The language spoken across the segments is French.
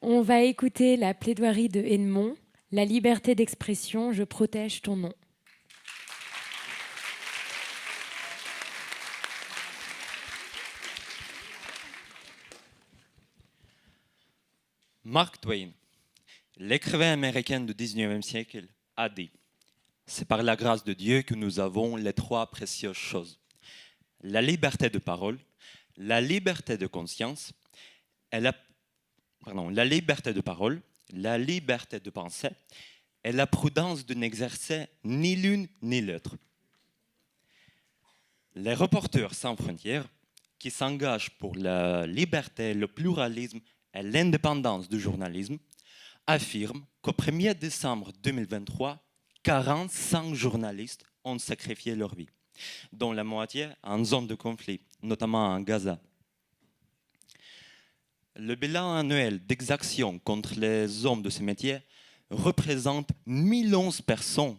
On va écouter la plaidoirie de Edmond, La liberté d'expression, je protège ton nom. Mark Twain, l'écrivain américain du 19e siècle, a dit « C'est par la grâce de Dieu que nous avons les trois précieuses choses. La liberté de parole, la liberté de conscience et la liberté de parole, la liberté de penser et la prudence de n'exercer ni l'une ni l'autre. » Les Reporters sans frontières, qui s'engagent pour la liberté, le pluralisme et l'indépendance du journalisme, affirment qu'au 1er décembre 2023, 45 journalistes ont sacrifié leur vie, dont la moitié en zone de conflit, notamment en Gaza. Le bilan annuel d'exactions contre les hommes de ce métier représente 1011 personnes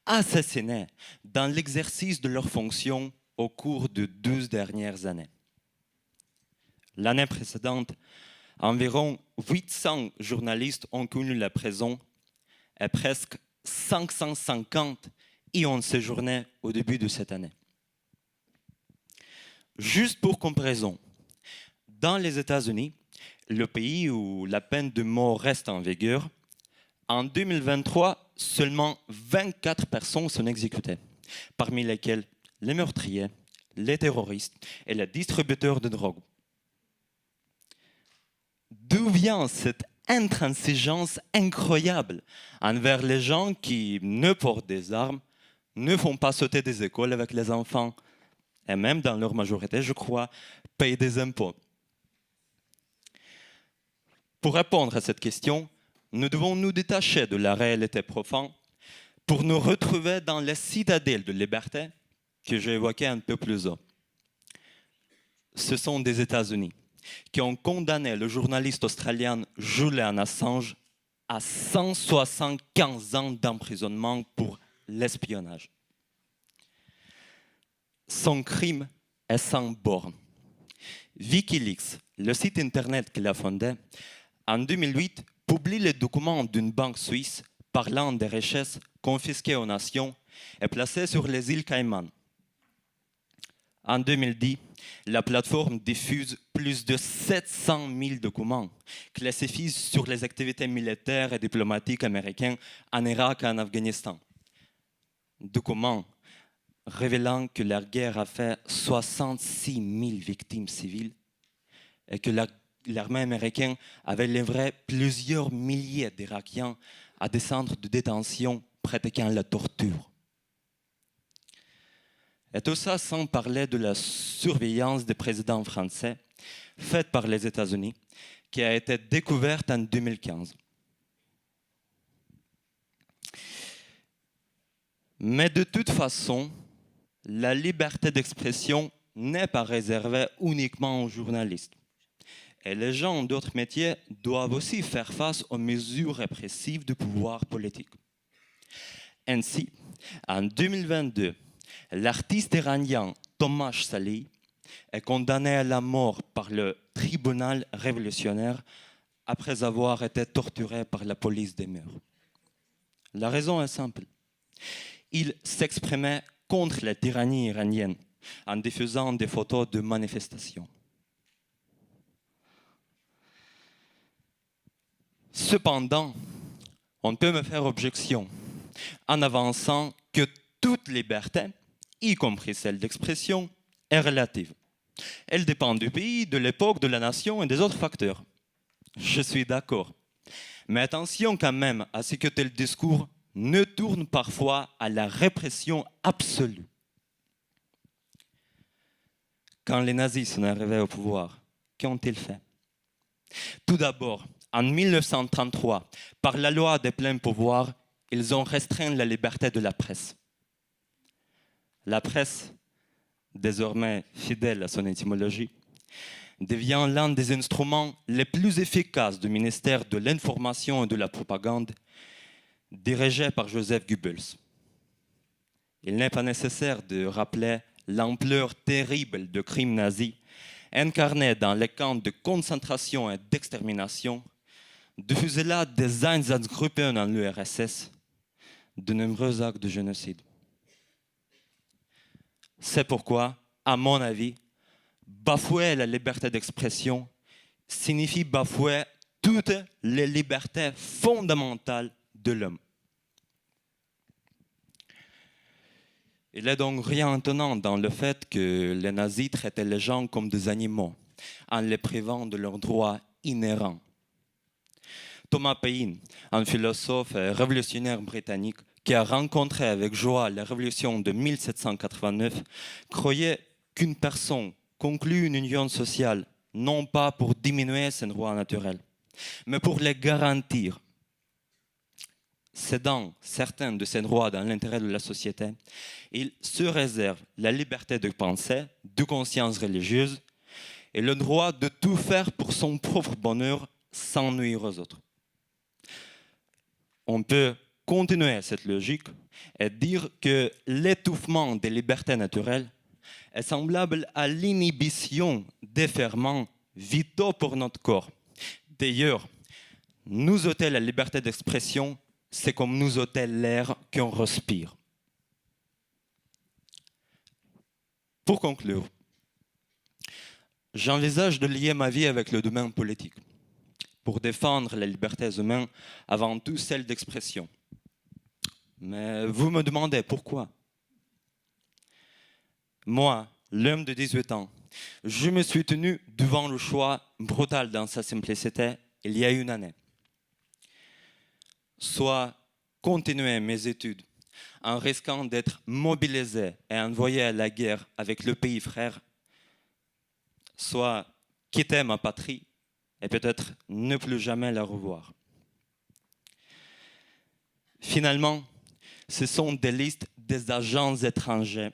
assassinées dans l'exercice de leurs fonctions au cours des 12 dernières années. L'année précédente, environ 800 journalistes ont connu la prison et presque 550 y ont séjourné au début de cette année. Juste pour comparaison, dans les États-Unis, le pays où la peine de mort reste en vigueur, en 2023, seulement 24 personnes sont exécutées, parmi lesquelles les meurtriers, les terroristes et les distributeurs de drogue. D'où vient cette intransigeance incroyable envers les gens qui ne portent des armes, ne font pas sauter des écoles avec les enfants, et même dans leur majorité, je crois, payent des impôts? Pour répondre à cette question, nous devons nous détacher de la réalité profonde pour nous retrouver dans la citadelle de liberté que j'ai évoquée un peu plus haut. Ce sont des États-Unis qui ont condamné le journaliste australien Julian Assange à 175 ans d'emprisonnement pour l'espionnage. Son crime est sans borne. Wikileaks, le site internet qu'il a fondé, en 2008, publie les documents d'une banque suisse parlant des richesses confisquées aux nations et placées sur les îles Caïmans. En 2010, la plateforme diffuse plus de 700 000 documents classifiés sur les activités militaires et diplomatiques américaines en Irak et en Afghanistan. Documents révélant que la guerre a fait 66 000 victimes civiles et que l'armée américaine avait livré plusieurs milliers d'Irakiens à des centres de détention pratiquant la torture. Et tout ça sans parler de la surveillance des présidents français faite par les États-Unis, qui a été découverte en 2015. Mais de toute façon, la liberté d'expression n'est pas réservée uniquement aux journalistes. Et les gens d'autres métiers doivent aussi faire face aux mesures répressives du pouvoir politique. Ainsi, en 2022, l'artiste iranien Tomash Salih est condamné à la mort par le tribunal révolutionnaire après avoir été torturé par la police des mœurs. La raison est simple. Il s'exprimait contre la tyrannie iranienne en diffusant des photos de manifestations. Cependant, on peut me faire objection en avançant que toute liberté, y compris celle d'expression, est relative. Elle dépend du pays, de l'époque, de la nation et des autres facteurs. Je suis d'accord. Mais attention quand même à ce que tel discours ne tourne parfois à la répression absolue. Quand les nazis sont arrivés au pouvoir, qu'ont-ils fait? Tout d'abord, en 1933, par la loi des pleins pouvoirs, ils ont restreint la liberté de la presse. La presse, désormais fidèle à son étymologie, devient l'un des instruments les plus efficaces du ministère de l'Information et de la Propagande, dirigé par Joseph Goebbels. Il n'est pas nécessaire de rappeler l'ampleur terrible de crimes nazis incarnés dans les camps de concentration et d'extermination diffuser là des Einsatzgruppen dans l'URSS, de nombreux actes de génocide. C'est pourquoi, à mon avis, bafouer la liberté d'expression signifie bafouer toutes les libertés fondamentales de l'homme. Il n'est donc rien étonnant dans le fait que les nazis traitaient les gens comme des animaux, en les privant de leurs droits inhérents. Thomas Paine, un philosophe révolutionnaire britannique qui a rencontré avec joie la révolution de 1789, croyait qu'une personne conclut une union sociale non pas pour diminuer ses droits naturels, mais pour les garantir. Cédant certains de ses droits dans l'intérêt de la société, il se réserve la liberté de penser, de conscience religieuse et le droit de tout faire pour son propre bonheur sans nuire aux autres. On peut continuer cette logique et dire que l'étouffement des libertés naturelles est semblable à l'inhibition des ferments vitaux pour notre corps. D'ailleurs, nous ôter la liberté d'expression, c'est comme nous ôter l'air qu'on respire. Pour conclure, j'envisage de lier ma vie avec le domaine politique pour défendre les libertés humaines, avant tout celle d'expression. Mais vous me demandez pourquoi? Moi, l'homme de 18 ans, je me suis tenu devant le choix brutal dans sa simplicité il y a une année. Soit continuer mes études en risquant d'être mobilisé et envoyé à la guerre avec le pays frère, soit quitter ma patrie et peut-être ne plus jamais la revoir. Finalement, ce sont des listes des agents étrangers,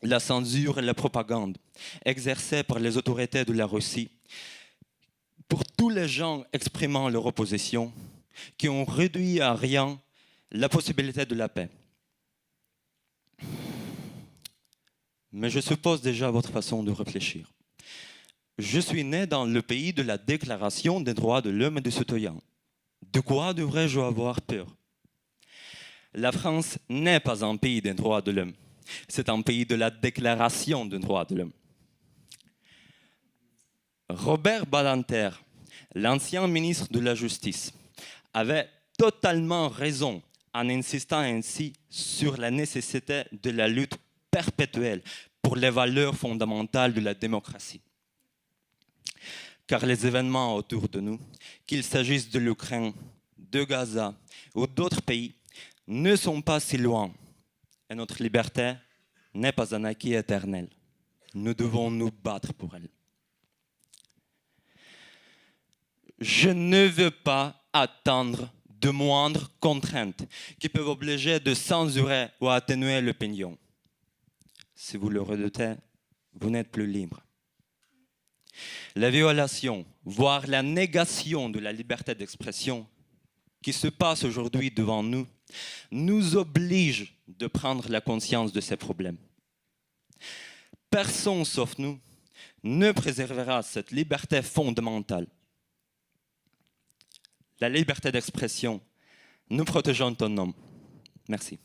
la censure et la propagande exercées par les autorités de la Russie pour tous les gens exprimant leur opposition qui ont réduit à rien la possibilité de la paix. Mais je suppose déjà votre façon de réfléchir. Je suis né dans le pays de la Déclaration des droits de l'homme et du citoyen. De quoi devrais-je avoir peur? La France n'est pas un pays des droits de l'homme. C'est un pays de la Déclaration des droits de l'homme. Robert Badinter, l'ancien ministre de la Justice, avait totalement raison en insistant ainsi sur la nécessité de la lutte perpétuelle pour les valeurs fondamentales de la démocratie. Car les événements autour de nous, qu'il s'agisse de l'Ukraine, de Gaza ou d'autres pays, ne sont pas si loin. Et notre liberté n'est pas un acquis éternel. Nous devons nous battre pour elle. Je ne veux pas attendre de moindres contraintes qui peuvent obliger de censurer ou atténuer l'opinion. Si vous le redoutez, vous n'êtes plus libre. La violation, voire la négation de la liberté d'expression qui se passe aujourd'hui devant nous, nous oblige de prendre la conscience de ces problèmes. Personne sauf nous ne préservera cette liberté fondamentale. La liberté d'expression, nous protégeons ton nom. Merci.